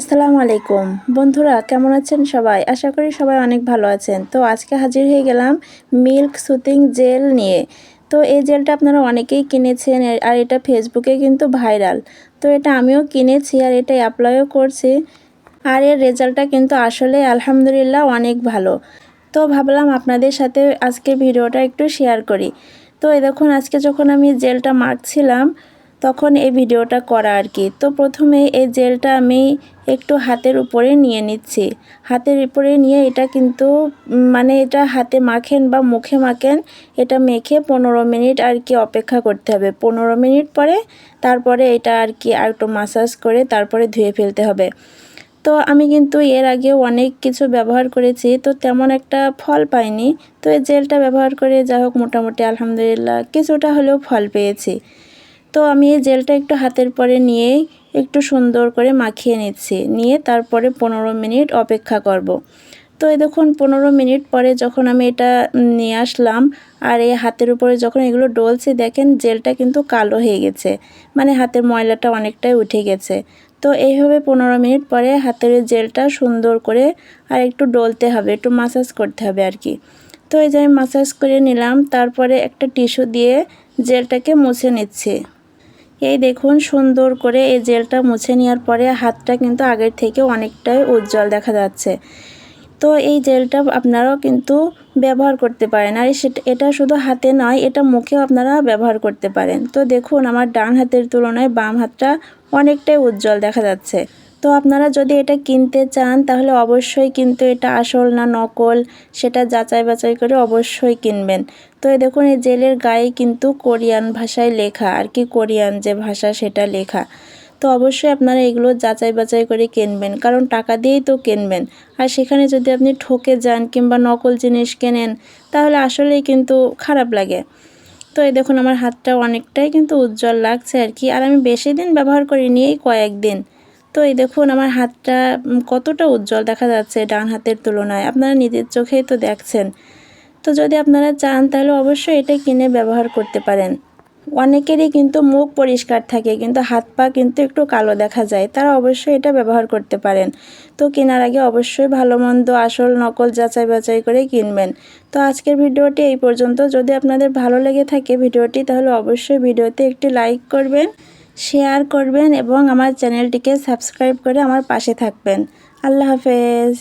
আসসালামু আলাইকুম বন্ধুরা, কেমন আছেন সবাই? আশা করি সবাই অনেক ভালো আছেন। তো আজকে হাজির হয়ে গেলাম মিল্ক সুথিং জেল নিয়ে। তো এই জেলটা আপনারা অনেকেই কিনেছেন আর এটা ফেসবুকে কিন্তু ভাইরাল। তো এটা আমিও কিনেছি আর এটা অ্যাপ্লাইও করছি। আর এর রেজাল্টটা কিন্তু আসলে আলহামদুলিল্লাহ অনেক ভালো। তো ভাবলাম আপনাদের সাথে আজকে ভিডিওটা একটু শেয়ার করি। তো এই দেখুন, আজকে যখন আমি জেলটা মাখছিলাম তখন এই ভিডিওটা করা আর কি। তো প্রথমে এই জেলটা আমি একটু হাতের উপরে নিয়ে নিচ্ছি। হাতের উপরে নিয়ে এটা কিন্তু এটা হাতে মাখেন বা মুখে মাখেন, এটা মেখে 15 মিনিট আর কি অপেক্ষা করতে হবে। 15 মিনিট পরে তারপরে এটা আর কি আর একটু মাসাজ করে তারপরে ধুয়ে ফেলতে হবে। তো আমি কিন্তু এর আগেও অনেক কিছু ব্যবহার করেছি, তো তেমন একটা ফল পাইনি। তো এই জেলটা ব্যবহার করে যা হোক মোটামুটি আলহামদুলিল্লাহ কিছুটা হলেও ফল পেয়েছি। তো আমি এই জেলটা একটু হাতের পরে নিয়ে একটু সুন্দর করে মাখিয়ে নিচ্ছি, নিয়ে তারপরে 15 মিনিট অপেক্ষা করব। তো এই দেখুন 15 মিনিট পরে যখন আমি এটা নিয়ে আসলাম আর এই হাতের উপরে যখন এগুলো ডলছে, দেখেন জেলটা কিন্তু কালো হয়ে গেছে, মানে হাতের ময়লাটা অনেকটাই উঠে গেছে। তো এইভাবে 15 মিনিট পরে হাতের জেলটা সুন্দর করে আর একটু ডলতে হবে, একটু মাসাজ করতে হবে আর কি। তো এই যে আমি মাসাজ করে নিলাম, তারপরে একটা টিস্যু দিয়ে জেলটাকে মুছে নিচ্ছি। এই দেখুন সুন্দর করে এই জেলটা মুছে নেওয়ার পরে হাতটা কিন্তু আগের থেকে অনেকটাই উজ্জ্বল দেখা যাচ্ছে। তো এই জেলটা আপনারাও কিন্তু ব্যবহার করতে পারেন, আর এটা শুধু হাতে নয়, এটা মুখেও আপনারা ব্যবহার করতে পারেন। তো দেখুন আমার ডান হাতের তুলনায় বাম হাতটা অনেকটাই উজ্জ্বল দেখা যাচ্ছে। তো আপনারা যদি এটা কিনতে চান তাহলে অবশ্যই কিন্তু এটা আসল না নকল সেটা যাচাই বাছাই করে অবশ্যই কিনবেন। তো এই দেখুন এই জেলের গায়ে কিন্তু কোরিয়ান ভাষায় লেখা আর কি, কোরিয়ান যে ভাষা সেটা লেখা। তো অবশ্যই আপনারা এগুলো যাচাই বাছাই করে কিনবেন, কারণ টাকা দিয়েই তো কিনবেন। আর সেখানে যদি আপনি ঠকে যান কিংবা নকল জিনিস কেনেন তাহলে আসলেই কিন্তু খারাপ লাগে। তো এই দেখুন আমার হাতটা অনেকটাই কিন্তু উজ্জ্বল লাগছে আর কি, আর আমি বেশি দিন ব্যবহার করিনি, এই কয়েকদিন। তো এই দেখুন আমার হাতটা কতটা উজ্জ্বল দেখা যাচ্ছে ডান হাতের তুলনায়, আপনারা নিজের চোখেই তো দেখছেন। তো যদি আপনারা চান তাহলে অবশ্যই এটা কিনে ব্যবহার করতে পারেন। অনেকেরই কিন্তু মুখ পরিষ্কার থাকে কিন্তু হাত পা কিন্তু একটু কালো দেখা যায়, তারা অবশ্যই এটা ব্যবহার করতে পারেন। তো কেনার আগে অবশ্যই ভালো মন্দ আসল নকল যাচাই বাছাই করে কিনবেন। তো আজকের ভিডিওটি এই পর্যন্ত। যদি আপনাদের ভালো লেগে থাকে ভিডিওটি তাহলে অবশ্যই ভিডিওতে একটি লাইক করবেন, শেয়ার করবেন এবং আমার চ্যানেলটিকে সাবস্ক্রাইব করে আমার পাশে থাকবেন। আল্লাহ হাফেজ।